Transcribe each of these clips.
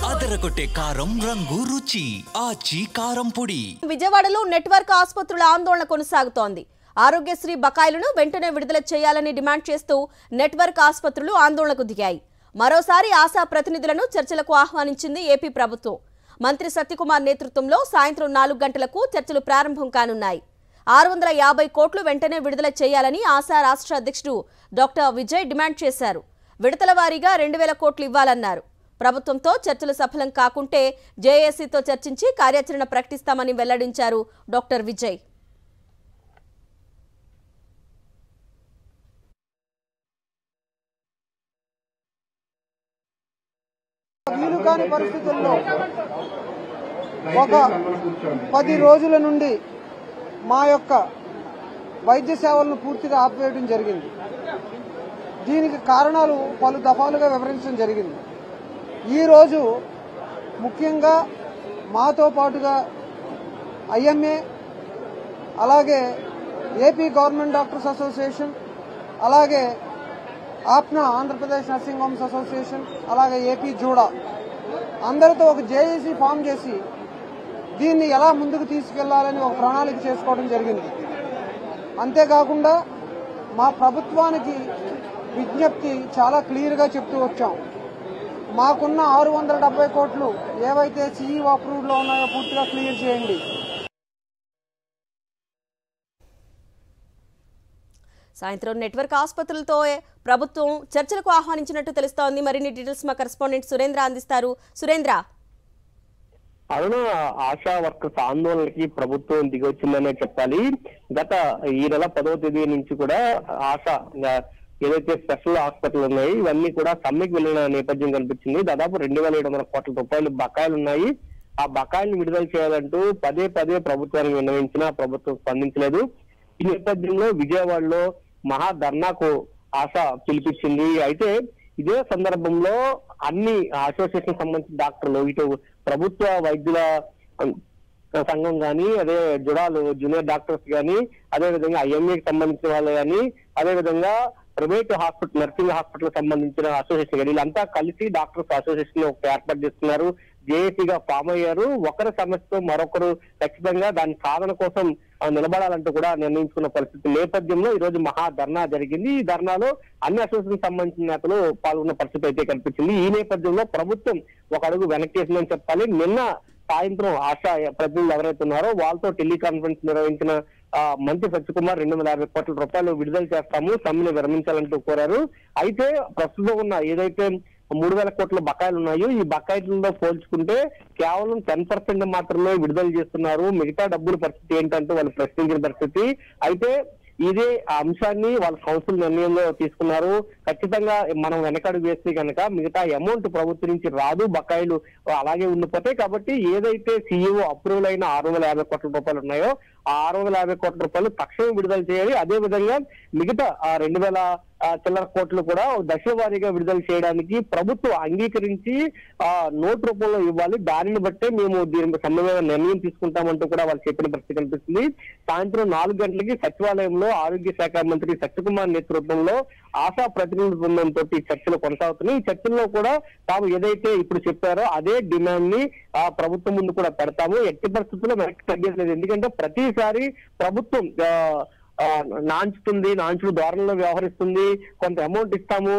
అదరగొట్టే కారం రంగు రుచి ఆచి కారం పొడి. విజయవాడలో నెట్వర్క్ ఆసుపత్రుల ఆందోళన కొనసాగుతోంది. ఆరోగ్యశ్రీ బకాయిలను వెంటనే విడుదల చేయాలని డిమాండ్ చేస్తూ నెట్వర్క్ ఆసుపత్రులు ఆందోళనకు దిగాయి. మరోసారి ఆశా ప్రతినిధులను చర్చలకు ఆహ్వానించింది ఏపీ ప్రభుత్వం. మంత్రి సత్యకుమార్ నేతృత్వంలో సాయంత్రం 4 గంటలకు చర్చలు ప్రారంభం కానున్నాయి. 650 కోట్లు వెంటనే విడుదల చేయాలని ఆశా రాష్ట్ర అధ్యక్షుడు డాక్టర్ విజయ్ డిమాండ్ చేశారు. విడతల వారీగా 2000 కోట్లు ఇవ్వాలన్నారు. ప్రభుత్వంతో చర్చలు సఫలం కాకుంటే జేఏసీతో చర్చించి కార్యాచరణ ప్రకటిస్తామని వెల్లడించారు డాక్టర్ విజయ్. వీలుకాని పరిస్థితుల్లో ఒక 10 రోజుల నుండి మా యొక్క వైద్య సేవలను పూర్తిగా ఆపివేయడం జరిగింది. దీనికి కారణాలు పలు దఫాలుగా వివరించడం జరిగింది. ఈరోజు ముఖ్యంగా మాతో పాటుగా ఐఎంఏ, అలాగే ఏపీ గవర్నమెంట్ డాక్టర్స్ అసోసియేషన్, అలాగే ఆప్నా ఆంధ్రప్రదేశ్ నర్సింగ్ హోమ్స్ అసోసియేషన్, అలాగే ఏపీ జూడా అందరితో ఒక జేఏసీ ఫామ్ చేసి దీన్ని ఎలా ముందుకు తీసుకెళ్లాలని ఒక ప్రణాళిక చేసుకోవడం జరిగింది. అంతేకాకుండా మా ప్రభుత్వానికి విజ్ఞప్తి చాలా క్లియర్గా చెప్తూ వచ్చాం. మాకున్న 670 కోట్లు ఏవైతే సిఈఓ అప్రూవ్డ్లో ఉన్నాయో పూర్తిగా క్లియర్ చేయండి. సాయంత్రం నెట్వర్క్ ఆసుపత్రులతో ప్రభుత్వం చర్చలకు ఆహ్వానించినట్టు తెలుస్తోంది. మరిన్ని డీటెయిల్స్ మా కరెస్పాండెంట్ సురేంద్ర అందిస్తారు. సురేంద్ర, అరుణ, ఆశా వర్కర్స్ ఆందోళనకి ప్రభుత్వం దిగొచ్చిందనే చెప్పాలి. గత ఈ నెల 10వ తేదీ నుంచి కూడా ఆశా ఏదైతే స్పెషల్ హాస్పిటల్ ఉన్నాయి ఇవన్నీ కూడా సమ్మెకి వెళ్లిన నేపథ్యం కనిపించింది. దాదాపు 2700 కోట్ల రూపాయలు బకాయిలు ఉన్నాయి. ఆ బకాయిలను విడుదల చేయాలంటూ పదే ప్రభుత్వానికి విన్నవించినా ప్రభుత్వం స్పందించలేదు. ఈ నేపథ్యంలో విజయవాడలో మహా ధర్నాకు ఆశ పిలిపించింది. అయితే ఇదే సందర్భంలో అన్ని అసోసియేషన్ సంబంధించిన డాక్టర్లు, ఇటు ప్రభుత్వ వైద్యుల సంఘం కానీ, అదే జుడాలు జూనియర్ డాక్టర్స్ కానీ, అదేవిధంగా ఐఎంఏకి సంబంధించిన వాళ్ళు కానీ, అదేవిధంగా ప్రైవేట్ హాస్పిటల్ నర్సింగ్ హాస్పిటల్ సంబంధించిన అసోసియేషన్ కానీ వీళ్ళంతా కలిసి డాక్టర్స్ అసోసియేషన్ ఒకటి ఏర్పాటు చేస్తున్నారు. జేఏసీగా ఫామ్ అయ్యారు. ఒకరి సమస్యతో మరొకరు ఖచ్చితంగా దాని సాధన కోసం నిలబడాలంటూ కూడా నిర్ణయించుకున్న పరిస్థితి నేపథ్యంలో ఈ రోజు మహా ధర్నా జరిగింది. ఈ ధర్నాలో అన్ని అసోసియేషన్ సంబంధించిన నేతలు పాల్గొన్న పరిస్థితి అయితే కనిపించింది. ఈ నేపథ్యంలో ప్రభుత్వం ఒక అడుగు వెనక్కి వేసిందని చెప్పాలి. నిన్న సాయంత్రం ఆశా ప్రతినిధులు ఎవరైతే ఉన్నారో వాళ్ళతో టెలికాన్ఫరెన్స్ నిర్వహించిన మంత్రి సత్యకుమార్ 250 కోట్ల రూపాయలు విడుదల చేస్తాము, సమ్మెను విరమించాలంటూ కోరారు. అయితే ప్రస్తుతం ఉన్న ఏదైతే 3000 కోట్ల బకాయిలు ఉన్నాయో ఈ బకాయిలతో పోల్చుకుంటే కేవలం 10% మాత్రమే విడుదల చేస్తున్నారు. మిగతా డబ్బుల పరిస్థితి ఏంటంటూ వాళ్ళు ప్రశ్నించిన పరిస్థితి. అయితే ఇదే అంశాన్ని వాళ్ళ కౌన్సిల్ నిర్ణయంలో తీసుకున్నారు. ఖచ్చితంగా మనం వెనకడుగు వేస్తే కనుక మిగతా అమౌంట్ ప్రభుత్వం నుంచి రాదు, బకాయిలు అలాగే ఉండిపోతాయి. కాబట్టి ఏదైతే సీఈఓ అప్రూవల్ అయిన 650 కోట్ల రూపాయలు ఉన్నాయో ఆ 650 కోట్ల రూపాయలు తక్షణం విడుదల చేయాలి. అదే విధంగా మిగతా 2000 చిల్లర కోట్లు కూడా దశల వారీగా విడుదల చేయడానికి ప్రభుత్వం అంగీకరించి నోటు రూపంలో ఇవ్వాలి. దానిని బట్టే మేము దీనికి సంబంధమైన నిర్ణయం తీసుకుంటామంటూ కూడా వాళ్ళు చెప్పిన పరిస్థితి కనిపిస్తుంది. సాయంత్రం 4 గంటలకి సచివాలయంలో ఆరోగ్య శాఖ మంత్రి సత్యకుమార్ నేతృత్వంలో ఆశా ప్రతినిధుల బృందంతో చర్చలు కొనసాగుతున్నాయి. ఈ చర్చల్లో కూడా తాము ఏదైతే ఇప్పుడు చెప్పారో అదే డిమాండ్ ని ప్రభుత్వం ముందు కూడా పెడతాము. ఎట్టి పరిస్థితుల్లో వెనక్కి తగ్గలేదు. ఎందుకంటే ప్రతిసారి ప్రభుత్వం నాంచుడు ధోరణిలో వ్యవహరిస్తుంది. కొంత అమౌంట్ ఇస్తాము,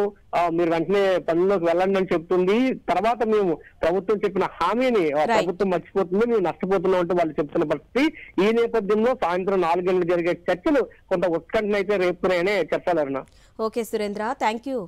మీరు వెంటనే పనుల్లోకి వెళ్ళండి అని చెప్తుంది. తర్వాత మేము ప్రభుత్వం చెప్పిన హామీని ప్రభుత్వం మర్చిపోతుంది, మేము నష్టపోతున్నాం అంటూ వాళ్ళు చెప్తున్న పరిస్థితి. ఈ నేపథ్యంలో సాయంత్రం 4 గంటలకు జరిగే చర్చలు కొంత ఉత్కంఠనైతే రేపుతున్నాయనే చెప్పాలన్నా. Okay Surendra, thank you.